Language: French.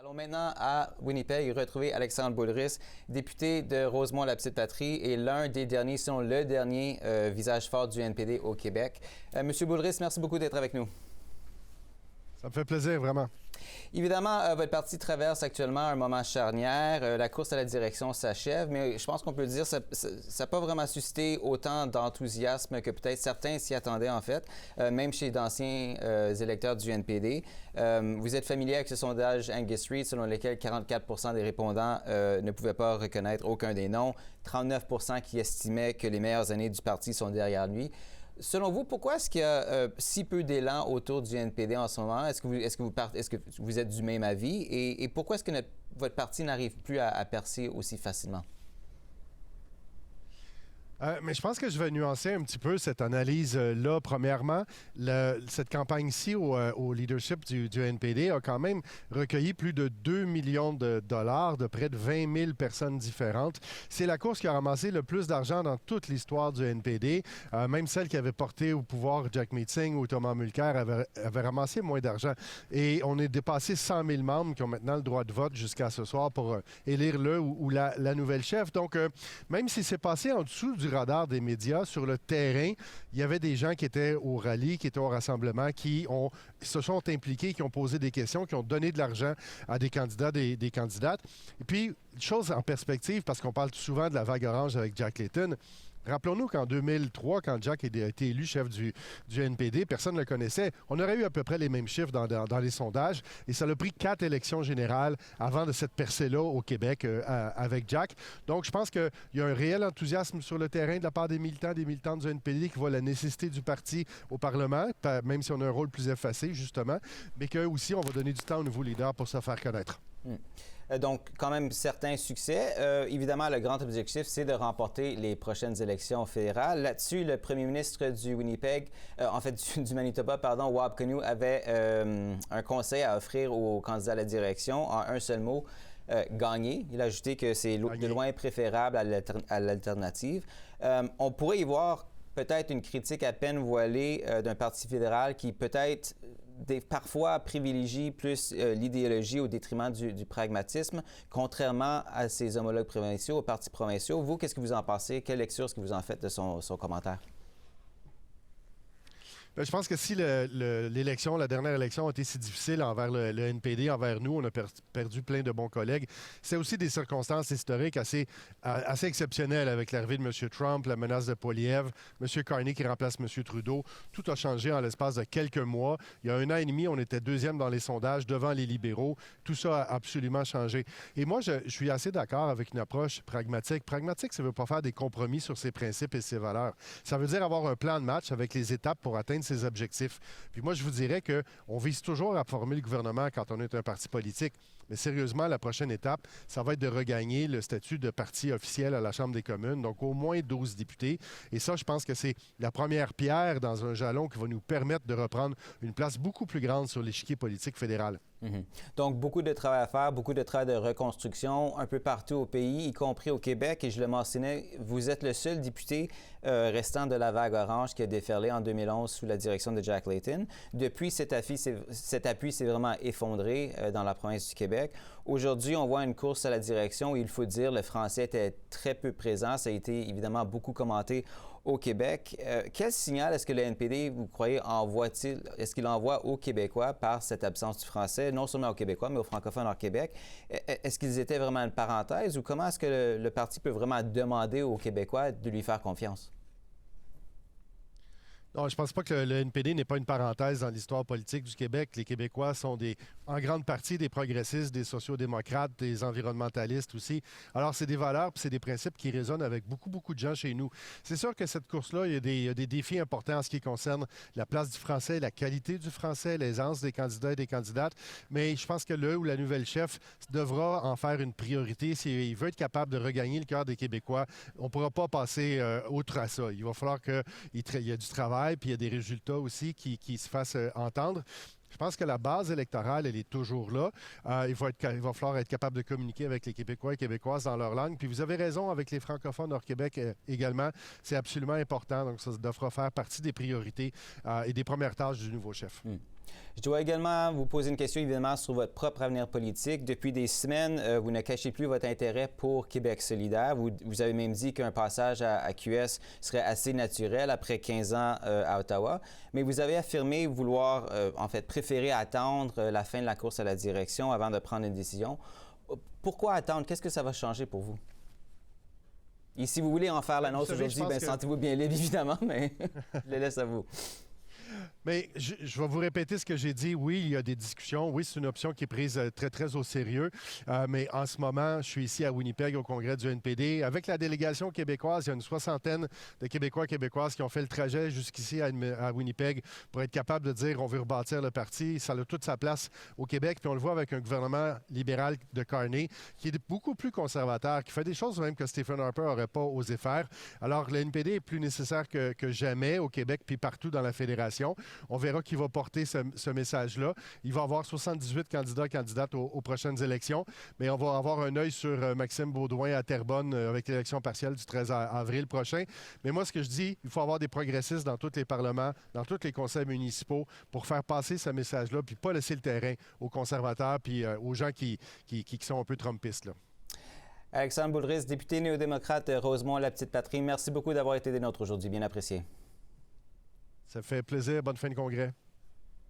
Allons maintenant à Winnipeg retrouver Alexandre Boulris, député de Rosemont-la-Petite-Patrie et l'un des derniers, sinon le dernier visage fort du NPD au Québec. Monsieur Boulris, merci beaucoup d'être avec nous. Ça me fait plaisir, vraiment. Évidemment, votre parti traverse actuellement un moment charnière. La course à la direction s'achève, mais je pense qu'on peut dire que ça n'a pas vraiment suscité autant d'enthousiasme que peut-être certains s'y attendaient, en fait, même chez d'anciens électeurs du NPD. Vous êtes familier avec ce sondage Angus Reid, selon lequel 44 des répondants ne pouvaient pas reconnaître aucun des noms, 39 qui estimaient que les meilleures années du parti sont derrière lui. Selon vous, pourquoi est-ce qu'il y a si peu d'élan autour du NPD en ce moment? Est-ce que vous êtes du même avis? Et pourquoi est-ce que votre parti n'arrive plus à percer aussi facilement? Mais je pense que je vais nuancer un petit peu cette analyse-là. Premièrement, cette campagne-ci au leadership du NPD a quand même recueilli plus de 2 millions de dollars de près de 20 000 personnes différentes. C'est la course qui a ramassé le plus d'argent dans toute l'histoire du NPD. Même celle qui avait porté au pouvoir Jack Meeting ou Thomas Mulcair avait ramassé moins d'argent. Et on est dépassé 100 000 membres qui ont maintenant le droit de vote jusqu'à ce soir pour élire le ou la nouvelle chef. Donc, même si c'est passé en dessous du radar des médias, sur le terrain, il y avait des gens qui étaient au rallye, qui étaient au rassemblement, qui se sont impliqués, qui ont posé des questions, qui ont donné de l'argent à des candidats, des candidates. Et puis, chose en perspective, parce qu'on parle souvent de la vague orange avec Jack Layton. Rappelons-nous qu'en 2003, quand Jack a été élu chef du NPD, personne ne le connaissait. On aurait eu à peu près les mêmes chiffres dans les sondages et ça a pris 4 élections générales avant de cette percée-là au Québec avec Jack. Donc, je pense qu'il y a un réel enthousiasme sur le terrain de la part des militantes du NPD qui voient la nécessité du parti au Parlement, même si on a un rôle plus effacé, justement, mais que aussi on va donner du temps aux nouveaux leaders pour se faire connaître. Donc, quand même, certains succès. Évidemment, le grand objectif, c'est de remporter les prochaines élections fédérales. Là-dessus, le premier ministre du Winnipeg, du Manitoba, pardon, Wab Kinew, avait un conseil à offrir aux candidats à la direction en un seul mot. Gagner. Il a ajouté que c'est de loin préférable à l'alternative. On pourrait y voir peut-être une critique à peine voilée d'un parti fédéral qui peut-être parfois privilégie plus l'idéologie au détriment du pragmatisme, contrairement à ses homologues provinciaux, aux partis provinciaux. Vous, qu'est-ce que vous en pensez? Quelle lecture est-ce que vous en faites de son commentaire? Bien, je pense que si la dernière élection a été si difficile envers le NPD, envers nous, on a perdu plein de bons collègues. C'est aussi des circonstances historiques assez exceptionnelles avec l'arrivée de M. Trump, la menace de Poilievre, M. Carney qui remplace M. Trudeau. Tout a changé en l'espace de quelques mois. Il y a 1 an et demi, on était 2e dans les sondages devant les libéraux. Tout ça a absolument changé. Et moi, je suis assez d'accord avec une approche pragmatique. Pragmatique, ça ne veut pas faire des compromis sur ses principes et ses valeurs. Ça veut dire avoir un plan de match avec les étapes pour atteindre ses objectifs. Puis moi, je vous dirais qu'on vise toujours à former le gouvernement quand on est un parti politique. Mais sérieusement, la prochaine étape, ça va être de regagner le statut de parti officiel à la Chambre des communes, donc au moins 12 députés. Et ça, je pense que c'est la première pierre dans un jalon qui va nous permettre de reprendre une place beaucoup plus grande sur l'échiquier politique fédéral. Donc, beaucoup de travail à faire, beaucoup de travail de reconstruction un peu partout au pays, y compris au Québec. Et je le mentionnais, vous êtes le seul député restant de la vague orange qui a déferlé en 2011 sous la direction de Jack Layton. Depuis, cet appui s'est vraiment effondré dans la province du Québec. Aujourd'hui, on voit une course à la direction où, il faut dire, le français était très peu présent. Ça a été évidemment beaucoup commenté au Québec. Quel signal est-ce que le NPD, vous croyez, est-ce qu'il envoie aux Québécois par cette absence du français, non seulement aux Québécois, mais aux francophones hors Québec? Est-ce qu'ils étaient vraiment une parenthèse ou comment est-ce que le parti peut vraiment demander aux Québécois de lui faire confiance? Non, je pense pas que le NPD n'est pas une parenthèse dans l'histoire politique du Québec. Les Québécois sont en grande partie des progressistes, des sociodémocrates, des environnementalistes aussi. Alors, c'est des valeurs et c'est des principes qui résonnent avec beaucoup, beaucoup de gens chez nous. C'est sûr que cette course-là, il y a des défis importants en ce qui concerne la place du français, la qualité du français, l'aisance des candidats et des candidates. Mais je pense que le ou la nouvelle chef devra en faire une priorité s'il veut être capable de regagner le cœur des Québécois. On ne pourra pas passer outre à ça. Il va falloir qu'il y ait du travail, puis il y a des résultats aussi qui se fassent entendre. Je pense que la base électorale, elle est toujours là. Il va falloir être capable de communiquer avec les Québécois et Québécoises dans leur langue. Puis vous avez raison, avec les francophones hors Québec également, c'est absolument important. Donc, ça devra faire partie des priorités et des premières tâches du nouveau chef. Je dois également vous poser une question, évidemment, sur votre propre avenir politique. Depuis des semaines, vous ne cachez plus votre intérêt pour Québec solidaire. Vous avez même dit qu'un passage à QS serait assez naturel après 15 ans à Ottawa. Mais vous avez affirmé vouloir, en fait, préférer attendre la fin de la course à la direction avant de prendre une décision. Pourquoi attendre? Qu'est-ce que ça va changer pour vous? Et si vous voulez en faire l'annonce aujourd'hui, bien, sentez-vous bien libre, évidemment, mais je le laisse à vous. Mais je vais vous répéter ce que j'ai dit. Oui, il y a des discussions. Oui, c'est une option qui est prise très, très au sérieux. Mais en ce moment, je suis ici à Winnipeg au congrès du NPD. Avec la délégation québécoise, il y a une soixantaine de Québécois et Québécoises qui ont fait le trajet jusqu'ici à Winnipeg pour être capable de dire on veut rebâtir le parti. Ça a toute sa place au Québec. Puis on le voit avec un gouvernement libéral de Carney qui est beaucoup plus conservateur, qui fait des choses même que Stephen Harper n'aurait pas osé faire. Alors, le NPD est plus nécessaire que jamais au Québec puis partout dans la fédération. On verra qui va porter ce message-là. Il va y avoir 78 candidates aux prochaines élections, mais on va avoir un œil sur Maxime Baudouin à Terrebonne avec l'élection partielle du 13 avril prochain. Mais moi, ce que je dis, il faut avoir des progressistes dans tous les parlements, dans tous les conseils municipaux pour faire passer ce message-là, puis pas laisser le terrain aux conservateurs puis aux gens qui sont un peu trumpistes, là. Alexandre Boulris, député néo-démocrate Rosemont-la-Petite-Patrie, merci beaucoup d'avoir été des nôtres aujourd'hui. Bien apprécié. Ça fait plaisir. Bonne fin de congrès.